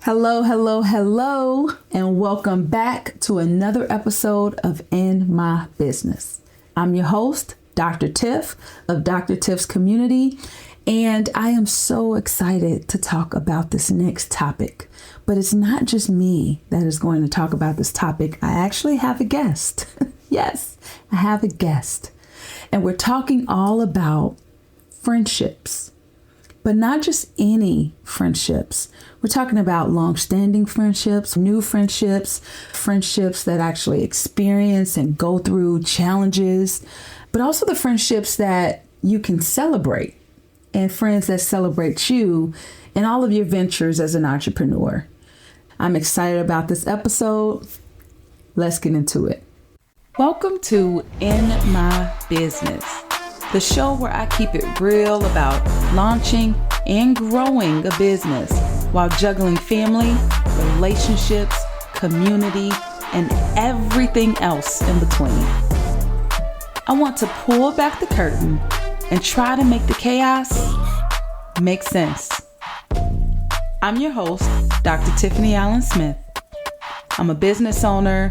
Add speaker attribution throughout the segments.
Speaker 1: Hello, hello, hello, and welcome back to another episode of In My Business. I'm your host, Dr. Tiff of Dr. Tiff's Community, and I am so excited to talk about this next topic. But it's not just me that is going to talk about this topic. I actually have a guest. Yes, I have a guest. And we're talking all about friendships. But not just any friendships. We're talking about longstanding friendships, new friendships, friendships that actually experience and go through challenges, but also the friendships that you can celebrate and friends that celebrate you in all of your ventures as an entrepreneur. I'm excited about this episode. Let's get into it. Welcome to In My Business, the show where I keep it real about launching and growing a business while juggling family, relationships, community, and everything else in between. I want to pull back the curtain and try to make the chaos make sense. I'm your host, Dr. Tiffany Allen Smith. I'm a business owner,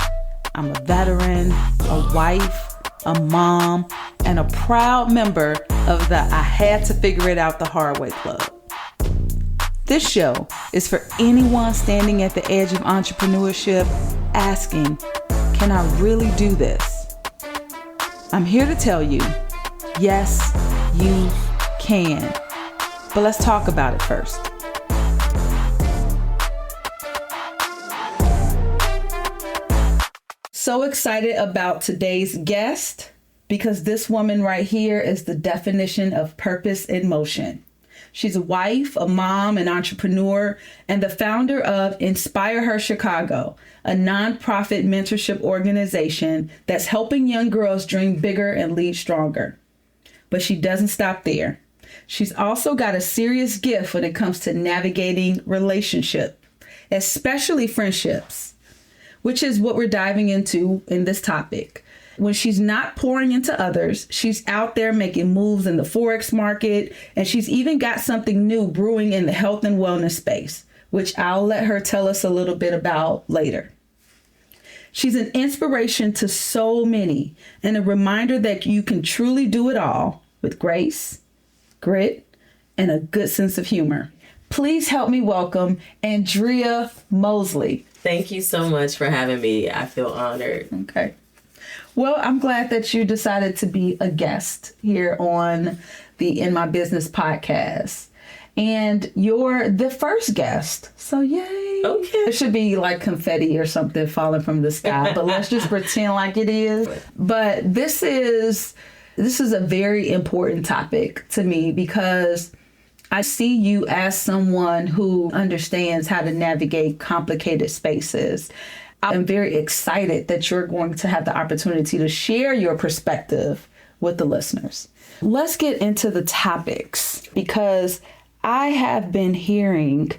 Speaker 1: I'm a veteran, a wife, a mom, and a proud member of the I Had to Figure It Out the Hard Way Club. This show is for anyone standing at the edge of entrepreneurship asking, can I really do this? I'm here to tell you, yes, you can. But let's talk about it first. So excited about today's guest because this woman right here is the definition of purpose in motion. She's a wife, a mom, an entrepreneur, and the founder of Inspire Her Chicago, a nonprofit mentorship organization that's helping young girls dream bigger and lead stronger. But she doesn't stop there. She's also got a serious gift when it comes to navigating relationships, especially friendships, which is what we're diving into in this topic. When she's not pouring into others, she's out there making moves in the Forex market, and she's even got something new brewing in the health and wellness space, which I'll let her tell us a little bit about later. She's an inspiration to so many and a reminder that you can truly do it all with grace, grit, and a good sense of humor. Please help me welcome Andrea Mosley.
Speaker 2: Thank you so much for having me. I feel honored.
Speaker 1: Okay. Well, I'm glad that you decided to be a guest here on the In My Business podcast. And you're the first guest. So yay.
Speaker 2: Okay.
Speaker 1: It should be like confetti or something falling from the sky, but let's just pretend like it is. But this is a very important topic to me because I see you as someone who understands how to navigate complicated spaces. I'm very excited that you're going to have the opportunity to share your perspective with the listeners. Let's get into the topics because I have been hearing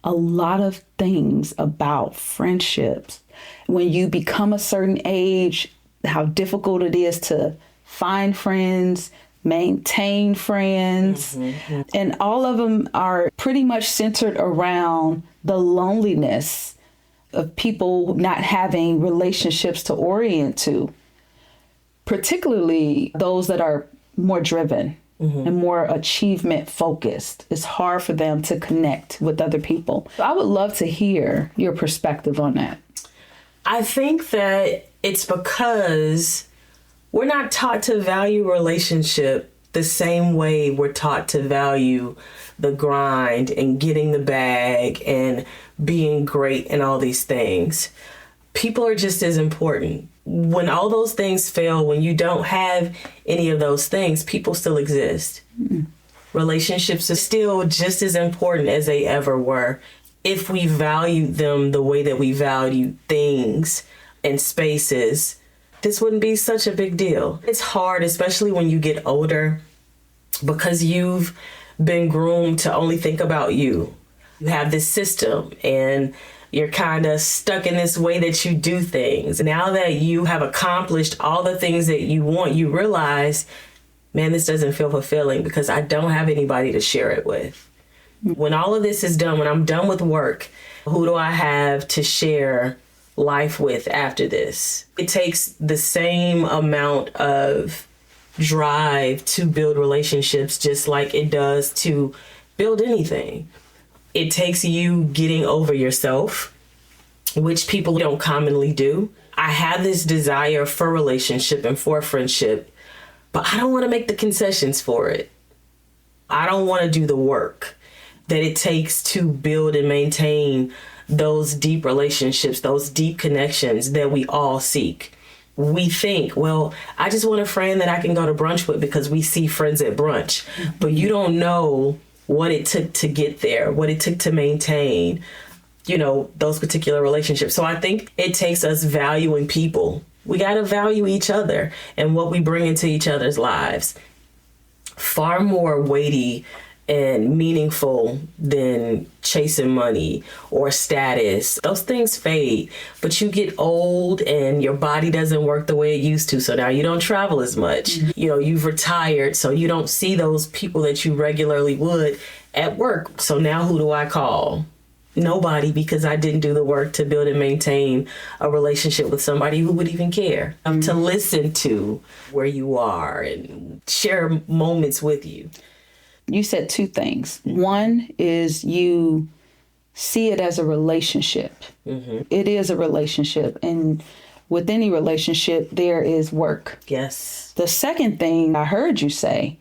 Speaker 1: a lot of things about friendships. When you become a certain age, how difficult it is to find friends, maintain friends, and all of them are pretty much centered around the loneliness of people not having relationships to orient to, particularly those that are more driven and more achievement focused. It's hard for them to connect with other people. So I would love to hear your perspective on that.
Speaker 2: I think that it's because we're not taught to value relationship the same way we're taught to value the grind and getting the bag and being great and all these things. People are just as important. When all those things fail, when you don't have any of those things, people still exist. Relationships are still just as important as they ever were if we value them the way that we value things and spaces. This wouldn't be such a big deal. It's hard, especially when you get older, because you've been groomed to only think about you. You have this system and you're kind of stuck in this way that you do things. Now that you have accomplished all the things that you want, you realize, man, this doesn't feel fulfilling because I don't have anybody to share it with. When all of this is done, when I'm done with work, who do I have to share life with after this? It takes the same amount of drive to build relationships just like it does to build anything. It takes you getting over yourself, which people don't commonly do. I have this desire for relationship and for friendship, but I don't want to make the concessions for it. I don't want to do the work that it takes to build and maintain those deep relationships, those deep connections that we all seek. We think, well, I just want a friend that I can go to brunch with because we see friends at brunch. But you don't know what it took to get there, what it took to maintain, those particular relationships. So I think it takes us valuing people. We got to value each other and what we bring into each other's lives. Far more weighty and meaningful than chasing money or status. Those things fade, but you get old and your body doesn't work the way it used to. So now you don't travel as much. You've retired, so you don't see those people that you regularly would at work. So now who do I call? Nobody, because I didn't do the work to build and maintain a relationship with somebody who would even care to listen to where you are and share moments with you.
Speaker 1: You said two things. One is you see it as a relationship. It is a relationship. And with any relationship, there is work.
Speaker 2: Yes.
Speaker 1: The second thing I heard you say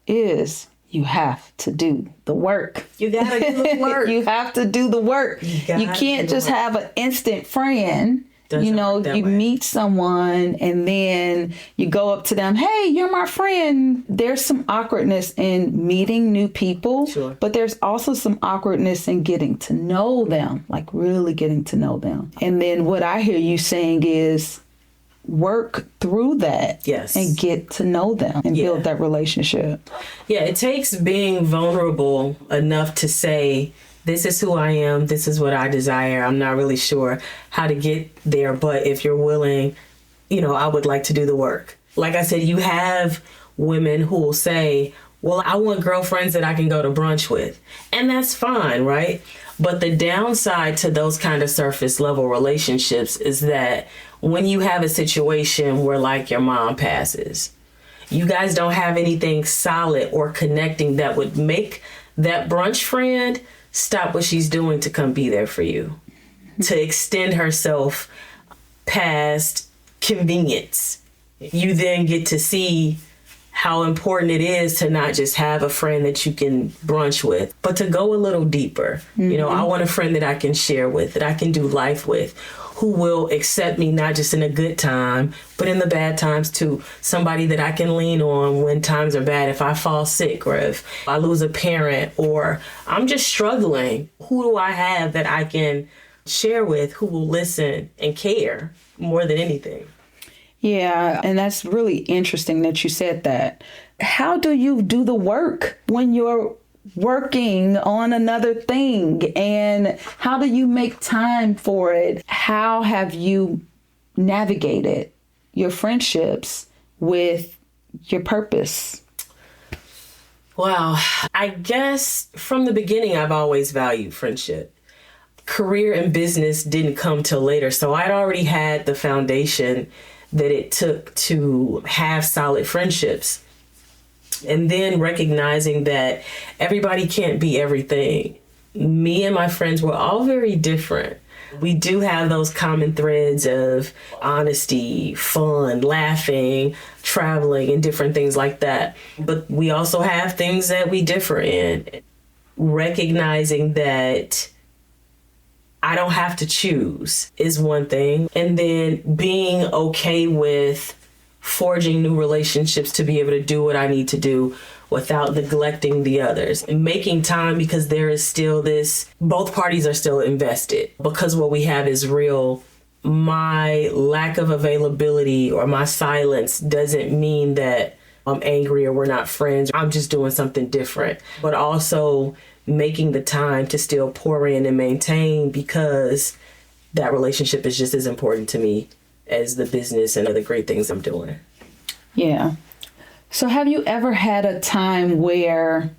Speaker 1: is you have to do the work.
Speaker 2: You got to do the work.
Speaker 1: You have to do the work. You can't just have an instant friend. You meet someone and then you go up to them, hey, you're my friend. There's some awkwardness in meeting new people,
Speaker 2: sure,
Speaker 1: but there's also some awkwardness in getting to know them, like really getting to know them. And then what I hear you saying is work through that,
Speaker 2: yes,
Speaker 1: and get to know them and build that relationship.
Speaker 2: Yeah, it takes being vulnerable enough to say, this is who I am. This is what I desire. I'm not really sure how to get there, but if you're willing, I would like to do the work. Like I said, you have women who will say, well, I want girlfriends that I can go to brunch with. And that's fine, right? But the downside to those kind of surface level relationships is that when you have a situation where like your mom passes, you guys don't have anything solid or connecting that would make that brunch friend stop what she's doing to come be there for you, to extend herself past convenience. You then get to see how important it is to not just have a friend that you can brunch with, but to go a little deeper. I want a friend that I can share with, that I can do life with, who will accept me not just in a good time, but in the bad times too. Somebody that I can lean on when times are bad. If I fall sick or if I lose a parent or I'm just struggling, who do I have that I can share with who will listen and care more than anything?
Speaker 1: Yeah, and that's really interesting that you said that. How do you do the work when you're working on another thing, and how do you make time for it? How have you navigated your friendships with your purpose?
Speaker 2: Wow, I guess from the beginning I've always valued friendship. Career and business didn't come till later, so I'd already had the foundation that it took to have solid friendships. And then recognizing that everybody can't be everything. Me and my friends were all very different. We do have those common threads of honesty, fun, laughing, traveling, and different things like that. But we also have things that we differ in. Recognizing that I don't have to choose is one thing. And then being okay with forging new relationships to be able to do what I need to do without neglecting the others, and making time because there is still both parties are still invested because what we have is real. My lack of availability or my silence doesn't mean that I'm angry or we're not friends. I'm just doing something different, but also making the time to still pour in and maintain because that relationship is just as important to me as the business and other great things I'm doing.
Speaker 1: Yeah. So have you ever had a time where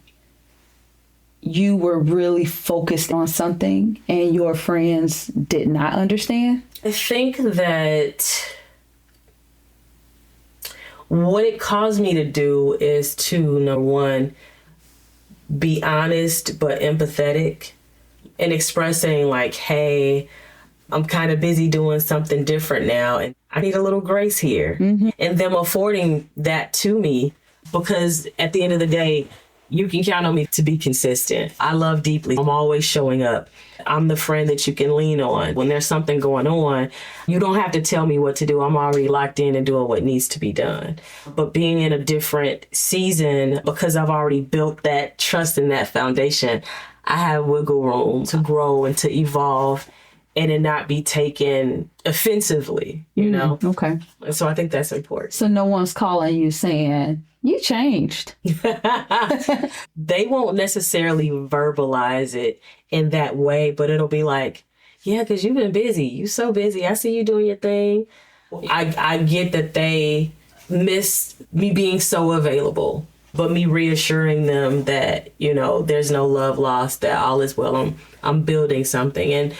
Speaker 1: you were really focused on something and your friends did not understand?
Speaker 2: I think that what it caused me to do is to, number one, be honest but empathetic and expressing like, hey, I'm kind of busy doing something different now and I need a little grace here. And them affording that to me, because at the end of the day, you can count on me to be consistent. I love deeply. I'm always showing up. I'm the friend that you can lean on. When there's something going on, you don't have to tell me what to do. I'm already locked in and doing what needs to be done. But being in a different season, because I've already built that trust and that foundation, I have wiggle room to grow and to evolve and it not be taken offensively, you know?
Speaker 1: Okay.
Speaker 2: And so I think that's important.
Speaker 1: So no one's calling you saying, you changed.
Speaker 2: They won't necessarily verbalize it in that way, but it'll be like, yeah, because you've been busy. You so busy. I see you doing your thing. I get that they miss me being so available, but me reassuring them that, you know, there's no love lost, that all is well. I'm building something. And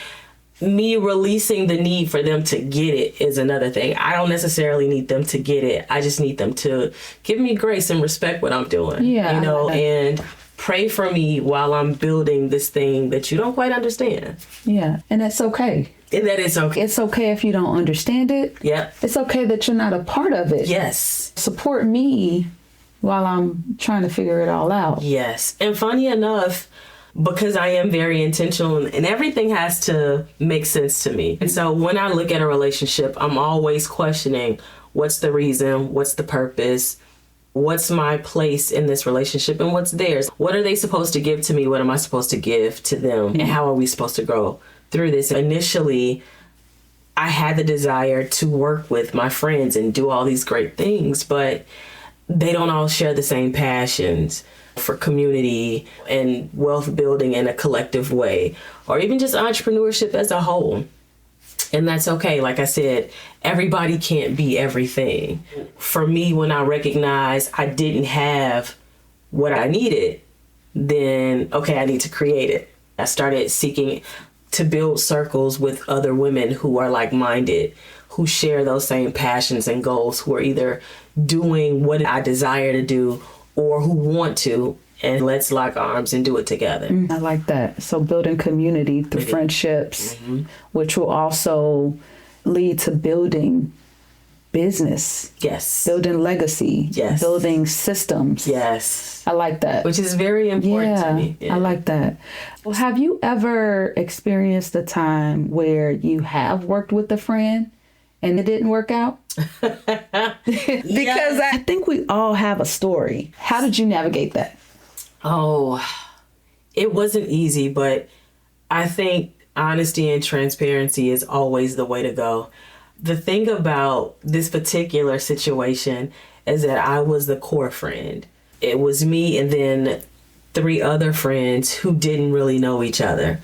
Speaker 2: me releasing the need for them to get it is another thing. I don't necessarily need them to get it. I just need them to give me grace and respect what I'm doing.
Speaker 1: Yeah.
Speaker 2: You know, and pray for me while I'm building this thing that you don't quite understand.
Speaker 1: Yeah. And it's okay.
Speaker 2: And that is okay.
Speaker 1: It's okay if you don't understand it.
Speaker 2: Yep.
Speaker 1: It's okay that you're not a part of it.
Speaker 2: Yes.
Speaker 1: Support me while I'm trying to figure it all out.
Speaker 2: Yes. And funny enough, because I am very intentional and everything has to make sense to me. And so when I look at a relationship, I'm always questioning, what's the reason? What's the purpose? What's my place in this relationship and what's theirs? What are they supposed to give to me? What am I supposed to give to them? And how are we supposed to grow through this? Initially, I had the desire to work with my friends and do all these great things, but they don't all share the same passions for community and wealth building in a collective way, or even just entrepreneurship as a whole. And that's okay. Like I said, everybody can't be everything. For me, when I recognized I didn't have what I needed, then, okay, I need to create it. I started seeking to build circles with other women who are like-minded, who share those same passions and goals, who are either doing what I desire to do or who want to, and let's lock arms and do it together.
Speaker 1: I like that. So building community through friendships, which will also lead to building business.
Speaker 2: Yes.
Speaker 1: Building legacy.
Speaker 2: Yes.
Speaker 1: Building systems.
Speaker 2: Yes.
Speaker 1: I like that.
Speaker 2: Which is very important to me.
Speaker 1: Yeah, I like that. Well, have you ever experienced a time where you have worked with a friend and it didn't work out? Because I think we all have a story. How did you navigate that?
Speaker 2: Oh, it wasn't easy, but I think honesty and transparency is always the way to go. The thing about this particular situation is that I was the core friend. It was me and then 3 other friends who didn't really know each other,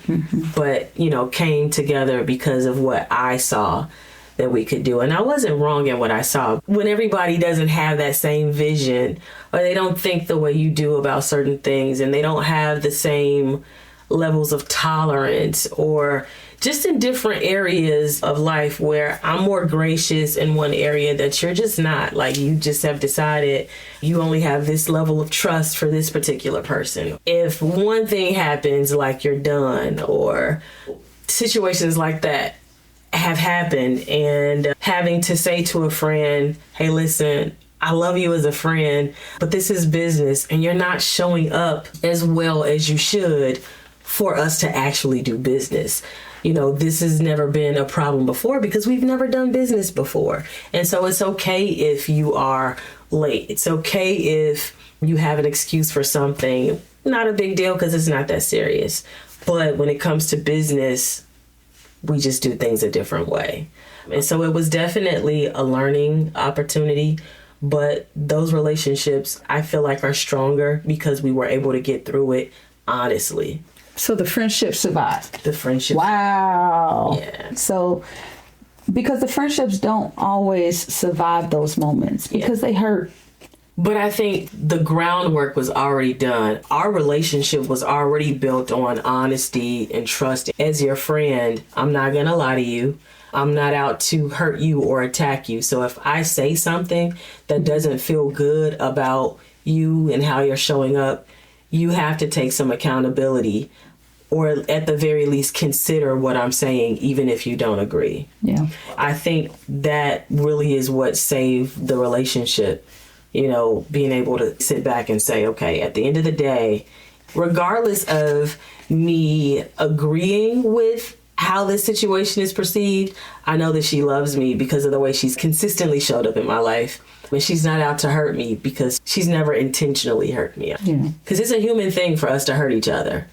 Speaker 2: but, you know, came together because of what I saw that we could do. And I wasn't wrong in what I saw. When everybody doesn't have that same vision, or they don't think the way you do about certain things, and they don't have the same levels of tolerance, or just in different areas of life where I'm more gracious in one area that you're just not. Like, you just have decided you only have this level of trust for this particular person. If one thing happens, like you're done, or situations like that have happened, and having to say to a friend, hey, listen, I love you as a friend, but this is business and you're not showing up as well as you should for us to actually do business. You know, this has never been a problem before because we've never done business before. And so it's okay if you are late. It's okay if you have an excuse for something. Not a big deal because it's not that serious. But when it comes to business, we just do things a different way. And so it was definitely a learning opportunity, but those relationships I feel like are stronger because we were able to get through it honestly.
Speaker 1: So the friendship survived.
Speaker 2: The friendship.
Speaker 1: Wow.
Speaker 2: Yeah.
Speaker 1: So because the friendships don't always survive those moments because they hurt.
Speaker 2: But I think the groundwork was already done. Our relationship was already built on honesty and trust. As your friend, I'm not going to lie to you. I'm not out to hurt you or attack you. So if I say something that doesn't feel good about you and how you're showing up, you have to take some accountability, or at the very least consider what I'm saying, even if you don't agree.
Speaker 1: Yeah.
Speaker 2: I think that really is what saved the relationship. You know, being able to sit back and say, okay, at the end of the day, regardless of me agreeing with how this situation is perceived, I know that she loves me because of the way she's consistently showed up in my life. And she's not out to hurt me because she's never intentionally hurt me. Because it's a human thing for us to hurt each other.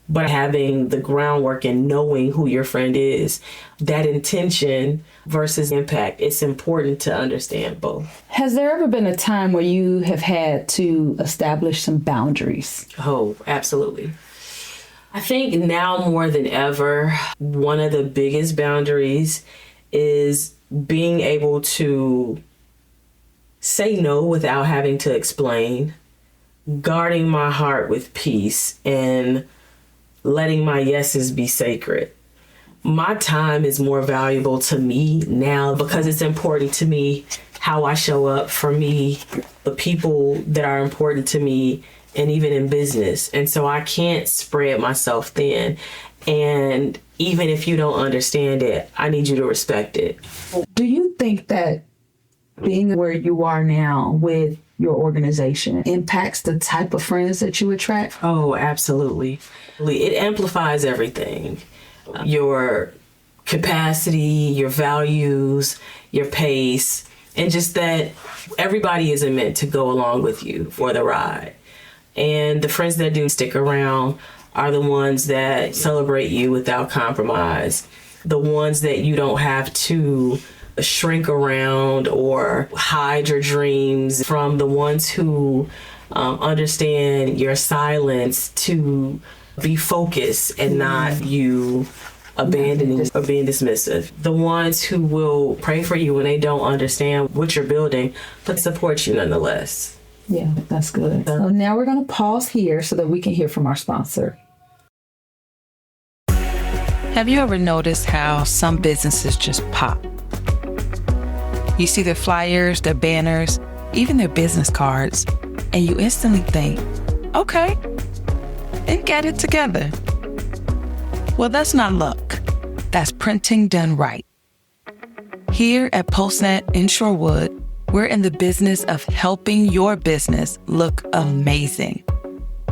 Speaker 2: But having the groundwork and knowing who your friend is, that intention versus impact, it's important to understand both.
Speaker 1: Has there ever been a time where you have had to establish some boundaries?
Speaker 2: Oh, absolutely. I think now more than ever, one of the biggest boundaries is being able to say no without having to explain, guarding my heart with peace, and letting my yeses be sacred. My time is more valuable to me now because it's important to me how I show up for me, the people that are important to me, and even in business. And so I can't spread myself thin. And even if you don't understand it, I need you to respect it.
Speaker 1: Do you think that being where you are now with your organization impacts the type of friends that you attract?
Speaker 2: Oh, absolutely. It amplifies everything. Your capacity, your values, your pace, and just that everybody isn't meant to go along with you for the ride. And the friends that do stick around are the ones that celebrate you without compromise, the ones that you don't have to shrink around or hide your dreams from, the ones who understand your silence to be focused and not you abandoning or being dismissive. The ones who will pray for you when they don't understand what you're building, but support you nonetheless.
Speaker 1: Yeah, that's good. So now we're going to pause here so that we can hear from our sponsor.
Speaker 3: Have you ever noticed how some businesses just pop? You see their flyers, their banners, even their business cards, and you instantly think, okay, they've got it together. Well, that's not luck. That's printing done right. Here at PostNet in Shorewood, we're in the business of helping your business look amazing.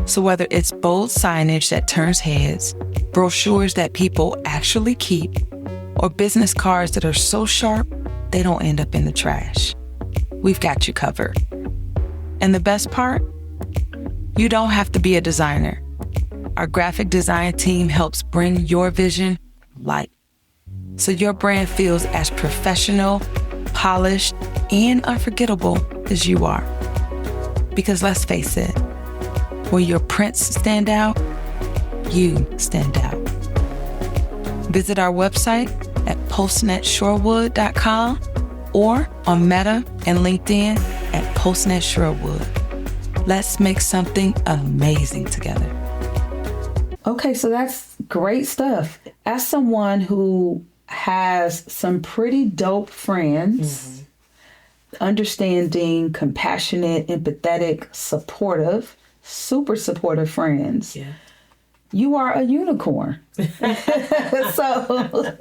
Speaker 3: So whether it's bold signage that turns heads, brochures that people actually keep, or business cards that are so sharp they don't end up in the trash, we've got you covered. And the best part? You don't have to be a designer. Our graphic design team helps bring your vision light, so your brand feels as professional, polished, and unforgettable as you are. Because let's face it, when your prints stand out, you stand out. Visit our website at postnetshorewood.com or on Meta and LinkedIn at postnetshorewood. Let's make something amazing together.
Speaker 1: Okay, so that's great stuff. As someone who has some pretty dope friends, understanding, compassionate, empathetic, supportive, super supportive friends, you are a unicorn. So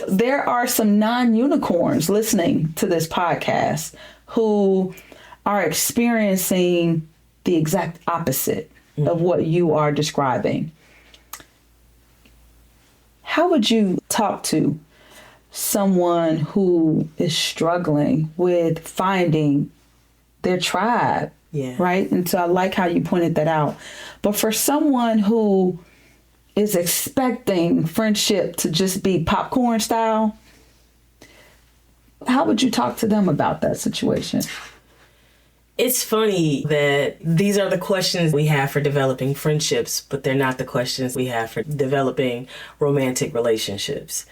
Speaker 1: there are some non-unicorns listening to this podcast who are experiencing the exact opposite of what you are describing. How would you talk to someone who is struggling with finding their tribe? Right? And so I like how you pointed that out. But for someone who is expecting friendship to just be popcorn style, how would you talk to them about that situation?
Speaker 2: It's funny that these are the questions we have for developing friendships, but they're not the questions we have for developing romantic relationships.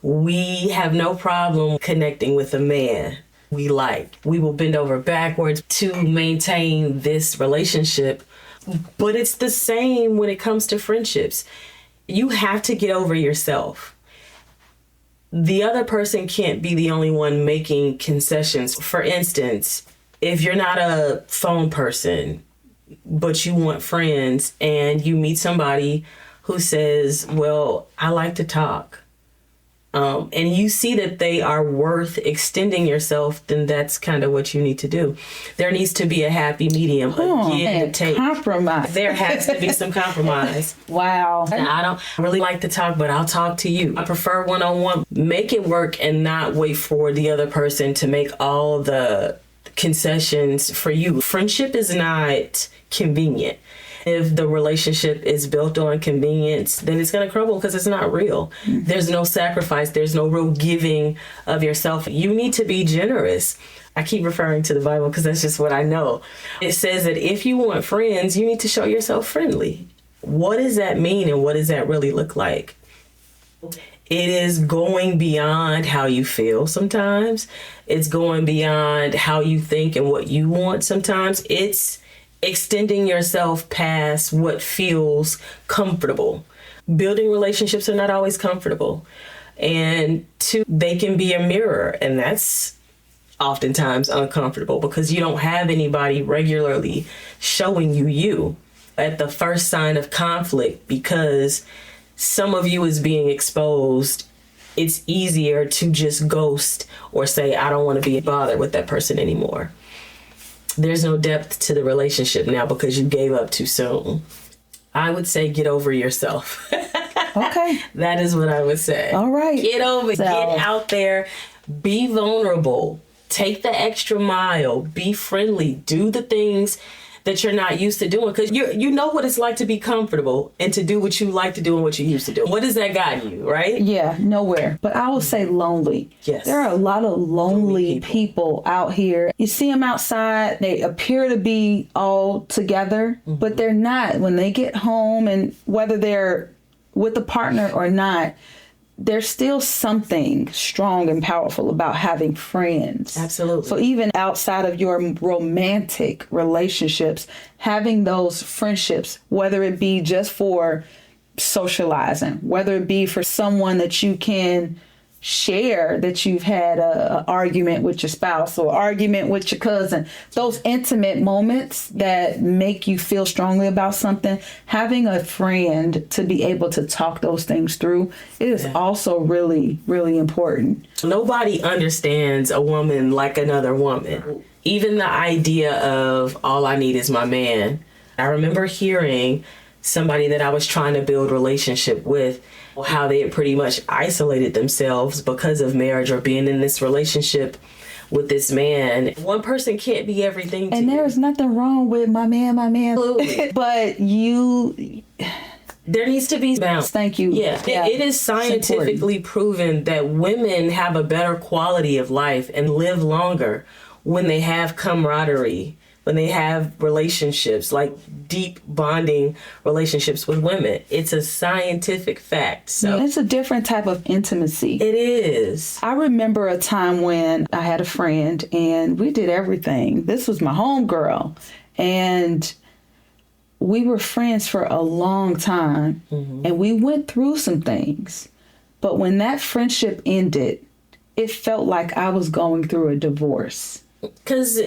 Speaker 2: We have no problem connecting with a man we like. We will bend over backwards to maintain this relationship. But it's the same when it comes to friendships. You have to get over yourself. The other person can't be the only one making concessions. For instance, if you're not a phone person, but you want friends, and you meet somebody who says, well, I like to talk, and you see that they are worth extending yourself, then that's kind of what you need to do. There needs to be a happy medium, a give and take.
Speaker 1: Compromise.
Speaker 2: There has to be some compromise.
Speaker 1: Wow.
Speaker 2: Now, I don't really like to talk, but I'll talk to you. I prefer one-on-one. Make it work and not wait for the other person to make all the concessions for you. Friendship is not convenient. If the relationship is built on convenience, then it's going to crumble because it's not real. Mm-hmm. There's no sacrifice. There's no real giving of yourself. You need to be generous. I keep referring to the Bible because that's just what I know. It says that if you want friends, you need to show yourself friendly. What does that mean, and what does that really look like? It is going beyond how you feel sometimes. It's going beyond how you think and what you want sometimes. It's extending yourself past what feels comfortable. Building relationships are not always comfortable. And two, they can be a mirror, and that's oftentimes uncomfortable because you don't have anybody regularly showing you at the first sign of conflict. Because some of you is being exposed, it's easier to just ghost or say, I don't want to be bothered with that person anymore. There's no depth to the relationship now because you gave up too soon. I would say get over yourself.
Speaker 1: Okay.
Speaker 2: That is what I would say.
Speaker 1: All right.
Speaker 2: Get out there, be vulnerable, take the extra mile, be friendly, do the things that you're not used to doing, because you know what it's like to be comfortable and to do what you like to do and what you used to do. What has that gotten you, right?
Speaker 1: Yeah, nowhere. But I will say lonely.
Speaker 2: Yes.
Speaker 1: There are a lot of lonely people out here. You see them outside, they appear to be all together, but they're not. When they get home, and whether they're with a partner or not, there's still something strong and powerful about having friends.
Speaker 2: Absolutely.
Speaker 1: So even outside of your romantic relationships, having those friendships, whether it be just for socializing, whether it be for someone that you can share that you've had a argument with your spouse or argument with your cousin, those intimate moments that make you feel strongly about something, having a friend to be able to talk those things through is also really, really important.
Speaker 2: Nobody understands a woman like another woman. Even the idea of all I need is my man. I remember hearing somebody that I was trying to build relationship with, how they had pretty much isolated themselves because of marriage or being in this relationship with this man. One person can't be everything to you.
Speaker 1: And there's nothing wrong with my man.
Speaker 2: Absolutely.
Speaker 1: But
Speaker 2: there needs to be balance.
Speaker 1: Thank you.
Speaker 2: Yeah. It is scientifically proven that women have a better quality of life and live longer when they have camaraderie, when they have relationships, like deep bonding relationships with women. It's a scientific fact. So
Speaker 1: it's a different type of intimacy.
Speaker 2: It is.
Speaker 1: I remember a time when I had a friend and we did everything. This was my homegirl. And we were friends for a long time. Mm-hmm. And we went through some things. But when that friendship ended, it felt like I was going through a divorce.
Speaker 2: Because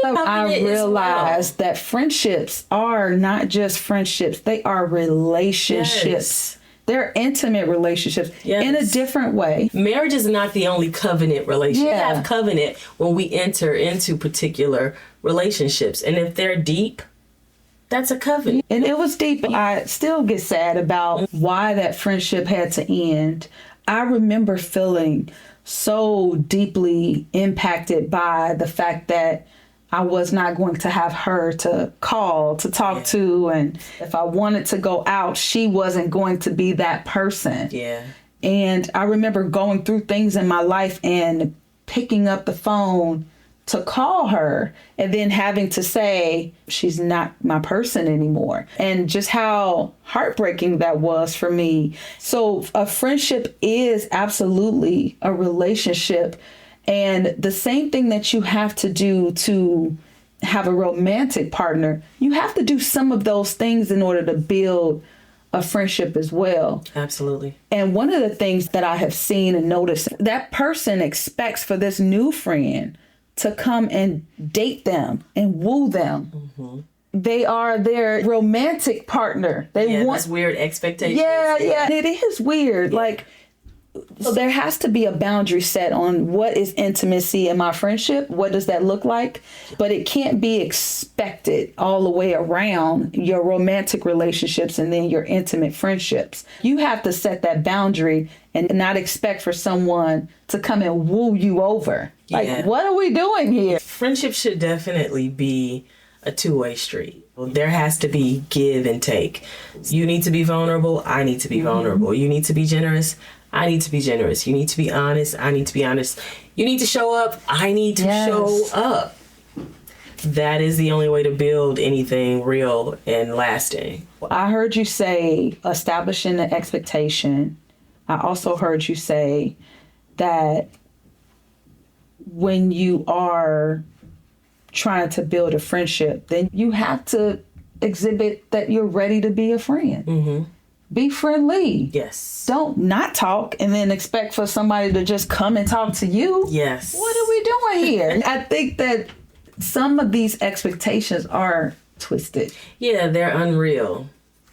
Speaker 1: I realized that friendships are not just friendships. They are relationships. Yes. They're intimate relationships in a different way.
Speaker 2: Marriage is not the only covenant relationship.
Speaker 1: Yeah.
Speaker 2: We have covenant when we enter into particular relationships. And if they're deep, that's a covenant.
Speaker 1: And it was deep. I still get sad about why that friendship had to end. I remember feeling so deeply impacted by the fact that I was not going to have her to call, to talk to. And if I wanted to go out, she wasn't going to be that person.
Speaker 2: Yeah.
Speaker 1: And I remember going through things in my life and picking up the phone to call her and then having to say, she's not my person anymore. And just how heartbreaking that was for me. So a friendship is absolutely a relationship. And the same thing that you have to do to have a romantic partner, you have to do some of those things in order to build a friendship as well.
Speaker 2: Absolutely.
Speaker 1: And one of the things that I have seen and noticed, that person expects for this new friend to come and date them and woo them. Mm-hmm. They are their romantic partner. They want
Speaker 2: that's weird expectations.
Speaker 1: Yeah, it is weird. Yeah. Like, so there has to be a boundary set on what is intimacy in my friendship. What does that look like? But it can't be expected all the way around your romantic relationships and then your intimate friendships. You have to set that boundary and not expect for someone to come and woo you over. Like, what are we doing here?
Speaker 2: Friendship should definitely be a two-way street. There has to be give and take. You need to be vulnerable. I need to be vulnerable. You need to be generous. I need to be generous. You need to be honest. I need to be honest. You need to show up. I need to show up. That is the only way to build anything real and lasting.
Speaker 1: I heard you say establishing the expectation. I also heard you say that when you are trying to build a friendship, then you have to exhibit that you're ready to be a friend. Mm-hmm. Be friendly.
Speaker 2: Yes.
Speaker 1: Don't not talk and then expect for somebody to just come and talk to you.
Speaker 2: Yes.
Speaker 1: What are we doing here? I think that some of these expectations are twisted.
Speaker 2: Yeah, they're unreal.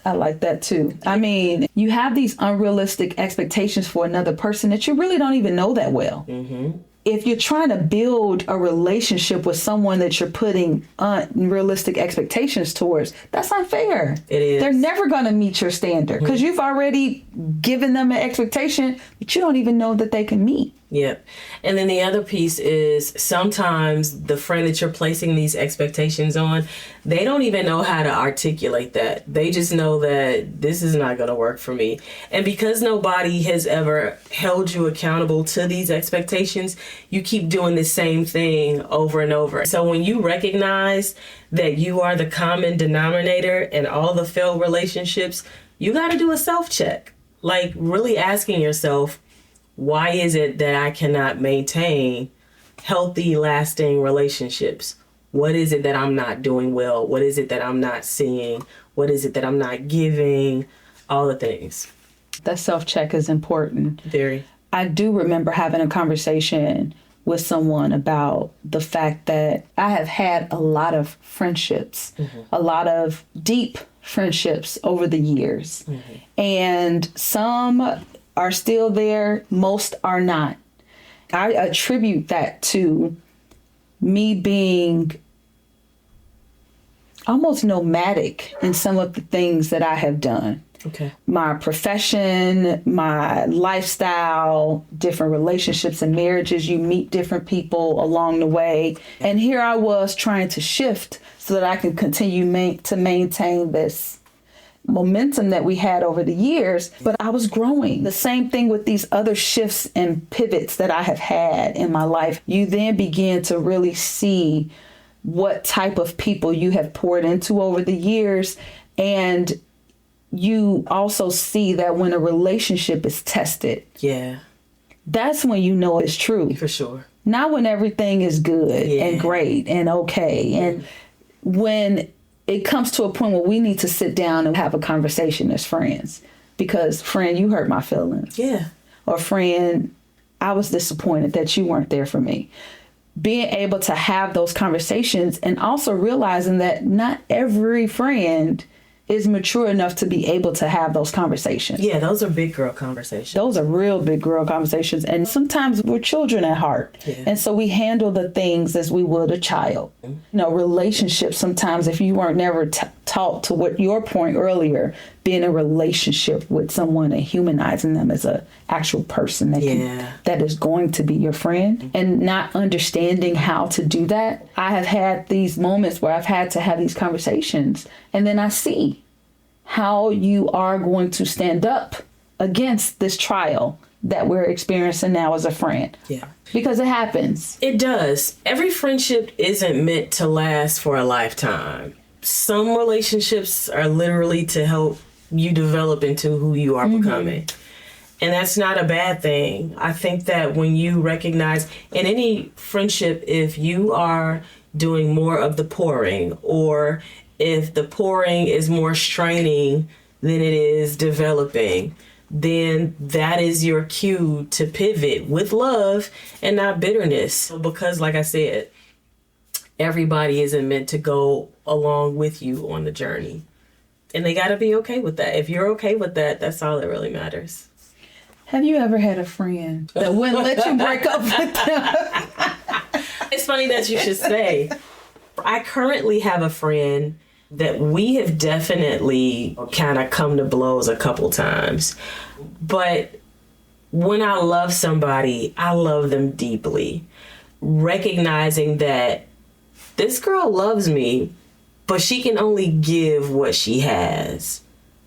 Speaker 1: I like that too. I mean, you have these unrealistic expectations for another person that you really don't even know that well. Mm-hmm. If you're trying to build a relationship with someone that you're putting unrealistic expectations towards, that's unfair.
Speaker 2: It is.
Speaker 1: They're never going to meet your standard because you've already given them an expectation that you don't even know that they can meet.
Speaker 2: Yep. And then the other piece is sometimes the friend that you're placing these expectations on, they don't even know how to articulate that. They just know that this is not going to work for me. And because nobody has ever held you accountable to these expectations, you keep doing the same thing over and over. So when you recognize that you are the common denominator in all the failed relationships, you got to do a self-check. Like really asking yourself, why is it that I cannot maintain healthy, lasting relationships? What is it that I'm not doing well? What is it that I'm not seeing? What is it that I'm not giving? All the things.
Speaker 1: That self-check is important.
Speaker 2: Very.
Speaker 1: I do remember having a conversation with someone about the fact that I have had a lot of friendships, a lot of deep friendships over the years. Mm-hmm. And some are still there, most are not. I attribute that to me being almost nomadic in some of the things that I have done.
Speaker 2: Okay.
Speaker 1: My profession, my lifestyle, different relationships and marriages, you meet different people along the way. And here I was trying to shift so that I can continue to maintain this momentum that we had over the years, but I was growing. The same thing with these other shifts and pivots that I have had in my life. You then begin to really see what type of people you have poured into over the years. And you also see that when a relationship is tested, that's when you know it's true.
Speaker 2: For sure.
Speaker 1: Not when everything is good and great and okay. And when it comes to a point where we need to sit down and have a conversation as friends. Because, friend, you hurt my feelings.
Speaker 2: Yeah.
Speaker 1: Or, friend, I was disappointed that you weren't there for me. Being able to have those conversations and also realizing that not every friend is mature enough to be able to have those conversations.
Speaker 2: Yeah, those are big girl conversations.
Speaker 1: Those are real big girl conversations. And sometimes we're children at heart. Yeah. And so we handle the things as we would a child. Mm-hmm. You know, relationships, sometimes if you weren't never taught to what your point earlier, being in a relationship with someone and humanizing them as a actual person that is going to be your friend, and not understanding how to do that. I have had these moments where I've had to have these conversations, and then I see how you are going to stand up against this trial that we're experiencing now as a friend.
Speaker 2: Yeah.
Speaker 1: Because it happens.
Speaker 2: It does. Every friendship isn't meant to last for a lifetime. Some relationships are literally to help you develop into who you are becoming. And that's not a bad thing. I think that when you recognize in any friendship, if you are doing more of the pouring, or if the pouring is more straining than it is developing, then that is your cue to pivot with love and not bitterness. Because like I said, everybody isn't meant to go along with you on the journey. And they got to be okay with that. If you're okay with that, that's all that really matters.
Speaker 1: Have you ever had a friend that wouldn't let you break up with them?
Speaker 2: It's funny that you should say. I currently have a friend that we have definitely kind of come to blows a couple times. But when I love somebody, I love them deeply. Recognizing that this girl loves me, but she can only give what she has.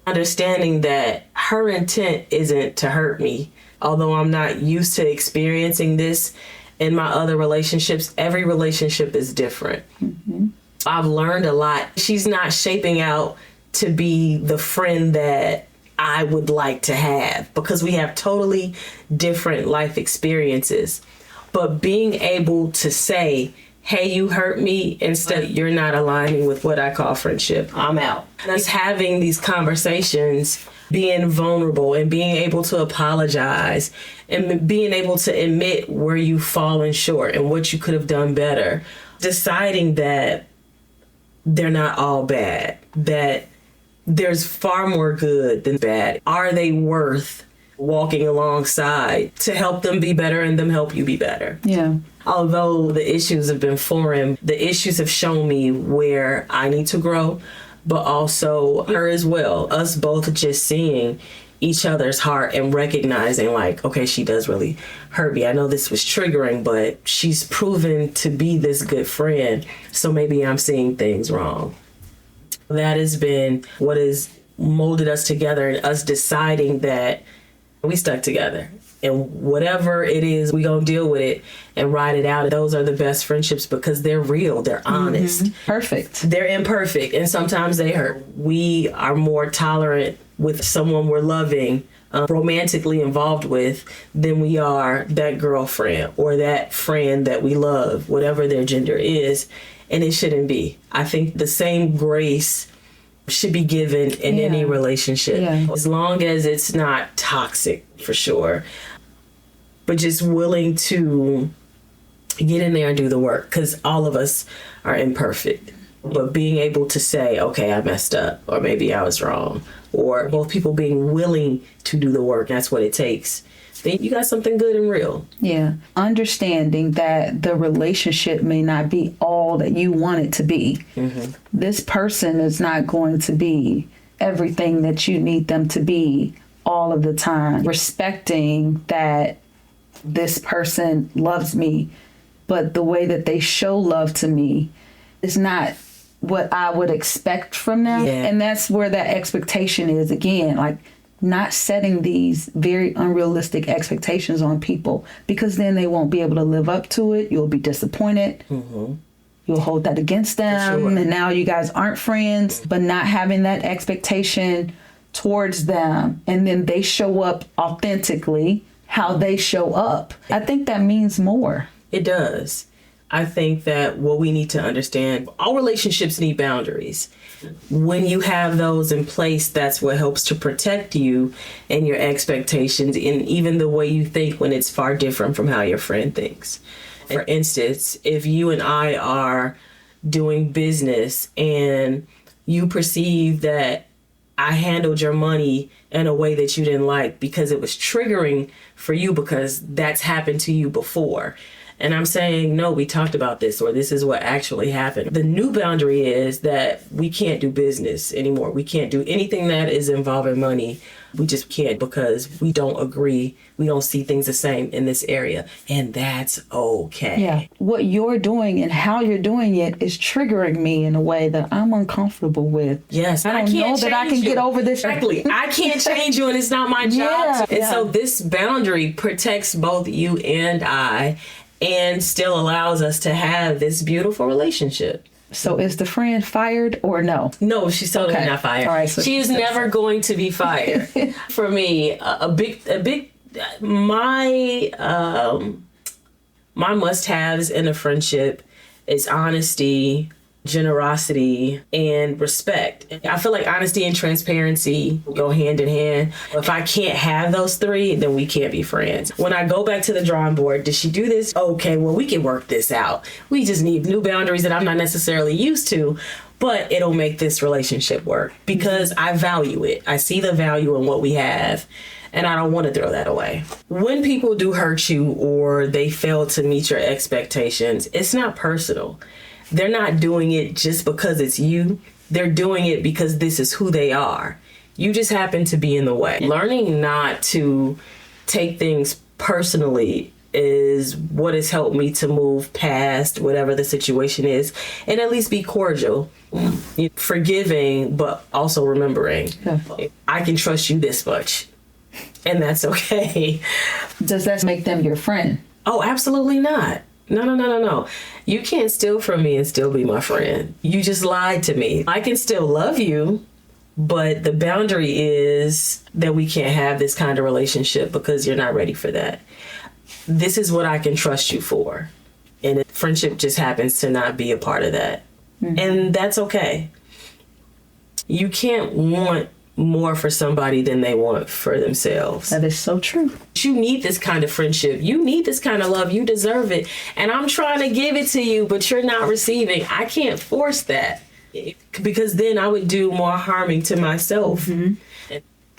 Speaker 2: Understanding that her intent isn't to hurt me. Although I'm not used to experiencing this in my other relationships, every relationship is different. Mm-hmm. I've learned a lot. She's not shaping out to be the friend that I would like to have, because we have totally different life experiences. But being able to say, hey, you hurt me, instead you're not aligning with what I call friendship, I'm out. Just having these conversations, being vulnerable and being able to apologize and being able to admit where you've fallen short and what you could have done better. Deciding that they're not all bad, that there's far more good than bad. Are they worth walking alongside to help them be better and them help you be better?
Speaker 1: Yeah.
Speaker 2: Although the issues have been foreign, the issues have shown me where I need to grow, but also her as well. Us both just seeing each other's heart and recognizing like, okay, she does really hurt me. I know this was triggering, but she's proven to be this good friend. So maybe I'm seeing things wrong. That has been what has molded us together, and us deciding that we stuck together. And whatever it is, we gonna deal with it and ride it out. Those are the best friendships because they're real, they're honest.
Speaker 1: Mm-hmm. Perfect.
Speaker 2: They're imperfect, and sometimes they hurt. We are more tolerant with someone we're loving, romantically involved with, than we are that girlfriend or that friend that we love, whatever their gender is. And it shouldn't be. I think the same grace should be given in any relationship, as long as it's not toxic, for sure, but just willing to get in there and do the work, because all of us are imperfect. But being able to say, okay, I messed up, or maybe I was wrong, or both people being willing to do the work, that's what it takes. Then you got something good and real.
Speaker 1: Yeah. Understanding that the relationship may not be all that you want it to be. Mm-hmm. This person is not going to be everything that you need them to be all of the time. Respecting that this person loves me, but the way that they show love to me is not what I would expect from them. Yeah. And that's where that expectation is again, like not setting these very unrealistic expectations on people, because then they won't be able to live up to it. You'll be disappointed. Mm-hmm. You'll hold that against them. Sure. And now you guys aren't friends, but not having that expectation towards them. And then they show up authentically how they show up. I think that means more.
Speaker 2: It does. I think that what we need to understand, all relationships need boundaries. When you have those in place, that's what helps to protect you and your expectations, and even the way you think when it's far different from how your friend thinks. For instance, if you and I are doing business and you perceive that I handled your money in a way that you didn't like because it was triggering for you because that's happened to you before, and I'm saying, no, we talked about this, or this is what actually happened. The new boundary is that we can't do business anymore. We can't do anything that is involving money. We just can't, because we don't agree. We don't see things the same in this area. And that's okay.
Speaker 1: Yeah. What you're doing and how you're doing it is triggering me in a way that I'm uncomfortable with.
Speaker 2: Yes.
Speaker 1: I don't know that I can get over this.
Speaker 2: Exactly. I can't change you, and it's not my job. And so this boundary protects both you and I, and still allows us to have this beautiful relationship.
Speaker 1: So is the friend fired or no?
Speaker 2: No, she's totally not fired.
Speaker 1: All right, so
Speaker 2: she is never going to be fired. For me, my must-haves in a friendship is honesty, generosity, and respect. I feel like honesty and transparency go hand in hand. If I can't have those three, then we can't be friends. When I go back to the drawing board, did she do this? Okay, well, we can work this out. We just need new boundaries that I'm not necessarily used to, but it'll make this relationship work because I value it. I see the value in what we have, and I don't want to throw that away. When people do hurt you or they fail to meet your expectations, it's not personal. They're not doing it just because it's you. They're doing it because this is who they are. You just happen to be in the way. Learning not to take things personally is what has helped me to move past whatever the situation is and at least be cordial, forgiving, but also remembering I can trust you this much, and that's okay.
Speaker 1: Does that make them your friend?
Speaker 2: Oh, absolutely not. No. You can't steal from me and still be my friend. You just lied to me. I can still love you, but the boundary is that we can't have this kind of relationship because you're not ready for that. This is what I can trust you for. And friendship just happens to not be a part of that. Mm-hmm. And that's okay. You can't want more for somebody than they want for themselves.
Speaker 1: That is so true.
Speaker 2: You need this kind of friendship. You need this kind of love. You deserve it. And I'm trying to give it to you, but you're not receiving. I can't force that because then I would do more harming to myself. Mm-hmm.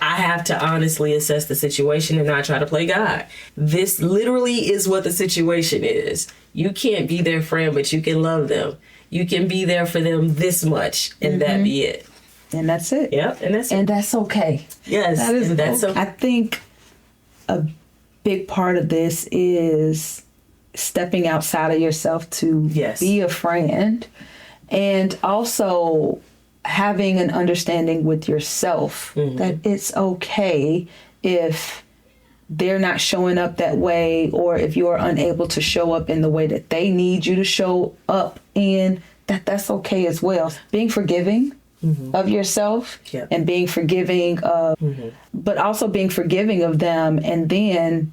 Speaker 2: I have to honestly assess the situation and not try to play God. This literally is what the situation is. You can't be their friend, but you can love them. You can be there for them this much, and that be it.
Speaker 1: And that's it.
Speaker 2: Yep, and that's it.
Speaker 1: And that's okay.
Speaker 2: Yes, that's okay.
Speaker 1: I think a big part of this is stepping outside of yourself to be a friend, and also having an understanding with yourself that it's okay if they're not showing up that way, or if you're unable to show up in the way that they need you to show up in, that's okay as well. Being forgiving of yourself and being forgiving of, but also being forgiving of them, and then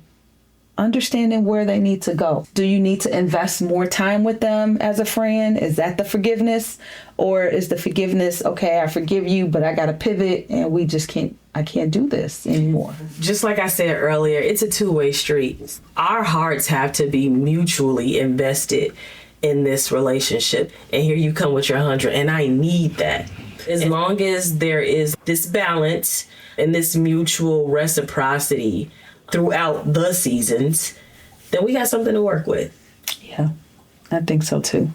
Speaker 1: understanding where they need to go. Do you need to invest more time with them as a friend? Is that the forgiveness? Or is the forgiveness, okay, I forgive you, but I got to pivot and I can't do this anymore?
Speaker 2: Just like I said earlier, it's a two-way street. Our hearts have to be mutually invested in this relationship. And here you come with your 100, and I need that. As long as there is this balance and this mutual reciprocity throughout the seasons, then we got something to work with.
Speaker 1: Yeah, I think so too.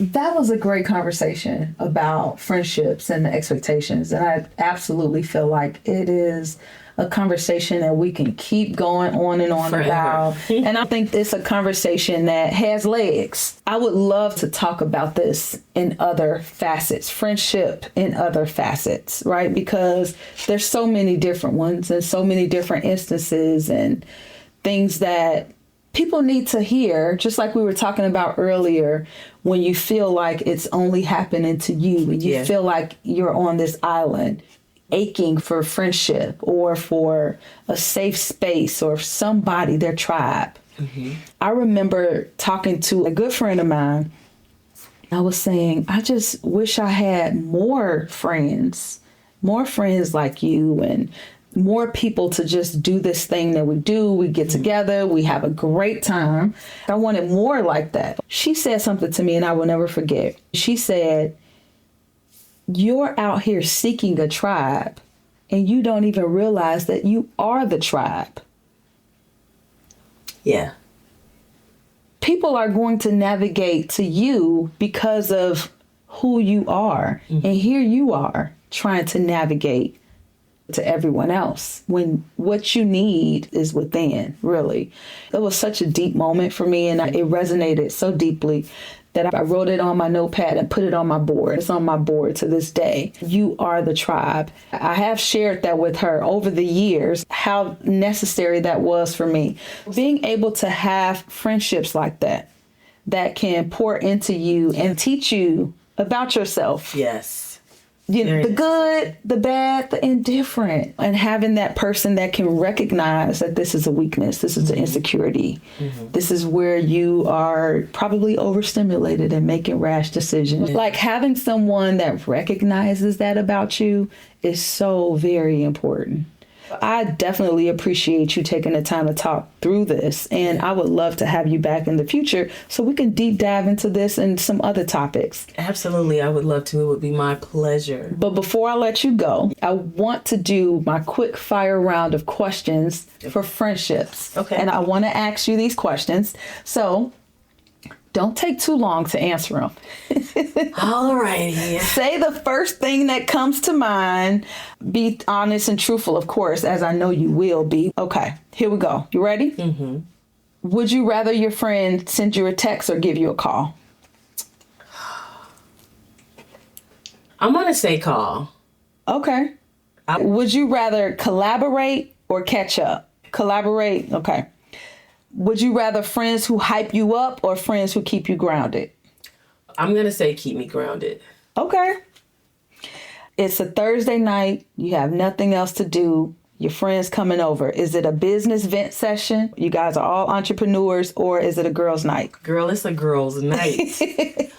Speaker 1: That was a great conversation about friendships and the expectations. And I absolutely feel like it is a conversation that we can keep going on and on
Speaker 2: forever
Speaker 1: about. And I think it's a conversation that has legs. I would love to talk about this in other facets, friendship in other facets, right? Because there's so many different ones and so many different instances and things that people need to hear, just like we were talking about earlier, when you feel like it's only happening to you and you feel like you're on this island, aching for friendship or for a safe space or somebody, their tribe. I remember talking to a good friend of mine. I was saying, I just wish I had more friends like you, and more people to just do this thing that we do. We get together, we have a great time. I wanted more like that. She said something to me and I will never forget. She said, you're out here seeking a tribe and you don't even realize that you are the tribe.
Speaker 2: Yeah.
Speaker 1: People are going to navigate to you because of who you are. And here you are trying to navigate to everyone else when what you need is within, really. It was such a deep moment for me, and it resonated so deeply that I wrote it on my notepad and put it on my board. It's on my board to this day. You are the tribe. I have shared that with her over the years, how necessary that was for me. Being able to have friendships like that that can pour into you and teach you about yourself.
Speaker 2: Yes.
Speaker 1: You know, the good, the bad, the indifferent, and having that person that can recognize that this is a weakness, this is an insecurity, this is where you are probably overstimulated and making rash decisions. Like having someone that recognizes that about you is so very important. I definitely appreciate you taking the time to talk through this, and I would love to have you back in the future so we can deep dive into this and some other topics.
Speaker 2: Absolutely, I would love to. It would be my pleasure.
Speaker 1: But before I let you go, I want to do my quick fire round of questions for friendships.
Speaker 2: Okay.
Speaker 1: And I want to ask you these questions. So don't take too long to answer them.
Speaker 2: All righty.
Speaker 1: Say the first thing that comes to mind. Be honest and truthful, of course, as I know you will be. Okay, here we go. You ready? Mm-hmm. Would you rather your friend send you a text or give you a call?
Speaker 2: I'm going to say call.
Speaker 1: Okay. Would you rather collaborate or catch up? Collaborate. Okay. Would you rather friends who hype you up or friends who keep you grounded?
Speaker 2: I'm going to say keep me grounded.
Speaker 1: Okay. It's a Thursday night. You have nothing else to do. Your friends coming over. Is it a business vent session? You guys are all entrepreneurs, or is it a girls' night?
Speaker 2: Girl, it's a girls' night.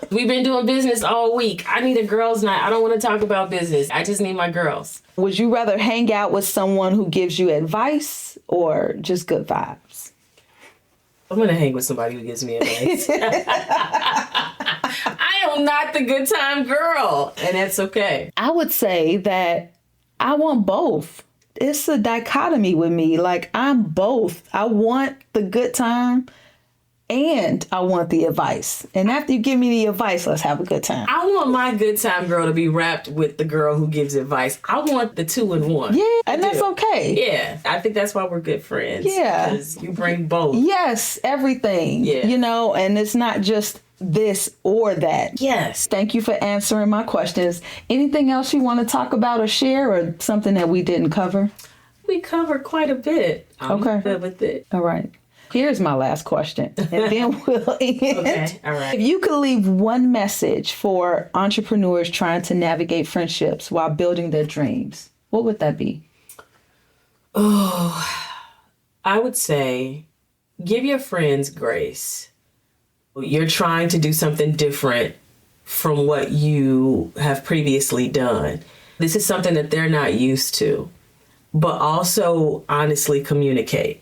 Speaker 2: We've been doing business all week. I need a girls' night. I don't want to talk about business. I just need my girls.
Speaker 1: Would you rather hang out with someone who gives you advice or just good vibes?
Speaker 2: I'm going to hang with somebody who gives me advice. I am not the good time girl, and that's okay.
Speaker 1: I would say that I want both. It's a dichotomy with me. Like, I'm both. I want the good time and I want the advice. And after you give me the advice, let's have a good time.
Speaker 2: I want my good time girl to be wrapped with the girl who gives advice. I want the 2-in-1.
Speaker 1: Yeah, and that's okay.
Speaker 2: Yeah, I think that's why we're good friends.
Speaker 1: Yeah.
Speaker 2: Because you bring both.
Speaker 1: Yes, everything.
Speaker 2: Yeah.
Speaker 1: You know, and it's not just this or that.
Speaker 2: Yes.
Speaker 1: Thank you for answering my questions. Anything else you want to talk about or share, or something that we didn't cover?
Speaker 2: We covered quite a bit. I'm good with it.
Speaker 1: All right. Here's my last question, and then we'll end.
Speaker 2: Okay, all right.
Speaker 1: If you could leave one message for entrepreneurs trying to navigate friendships while building their dreams, what would that be?
Speaker 2: Oh, I would say give your friends grace. You're trying to do something different from what you have previously done. This is something that they're not used to, but also honestly communicate.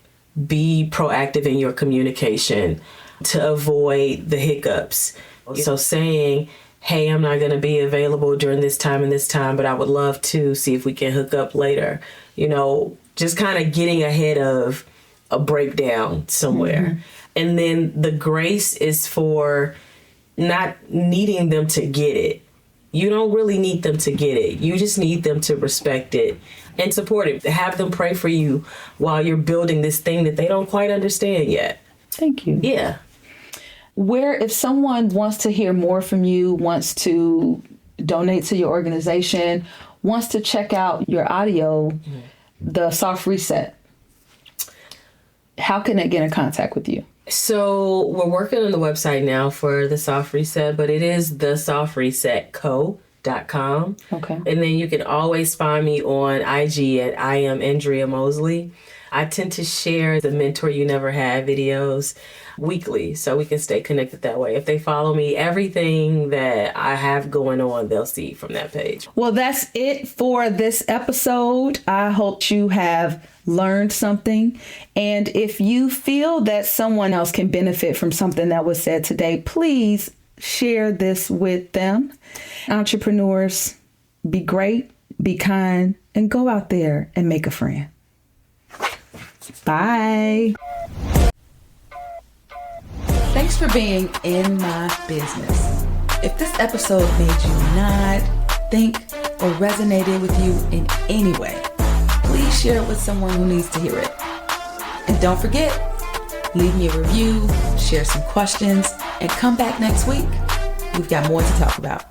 Speaker 2: Be proactive in your communication to avoid the hiccups. So saying, hey, I'm not going to be available during this time and this time, but I would love to see if we can hook up later. You know, just kind of getting ahead of a breakdown somewhere. Mm-hmm. And then the grace is for not needing them to get it. You don't really need them to get it. You just need them to respect it and support it. Have them pray for you while you're building this thing that they don't quite understand yet.
Speaker 1: Thank you.
Speaker 2: Yeah.
Speaker 1: Where, if someone wants to hear more from you, wants to donate to your organization, wants to check out your audio, the Soft Reset, how can they get in contact with you?
Speaker 2: So we're working on the website now for the Soft Reset, but it is thesofresetco.com.
Speaker 1: Okay.
Speaker 2: And then you can always find me on IG at I am Andrea Mosley. I tend to share the Mentor You Never Had videos weekly, so we can stay connected that way. If they follow me, everything that I have going on, they'll see from that page.
Speaker 1: Well, that's it for this episode. I hope you have learned something. And if you feel that someone else can benefit from something that was said today, please share this with them. Entrepreneurs, be great, be kind, and go out there and make a friend. Bye. Thanks for being in my business. If this episode made you nod, think, or resonated with you in any way, please share it with someone who needs to hear it. And don't forget, leave me a review, share some questions, and come back next week. We've got more to talk about.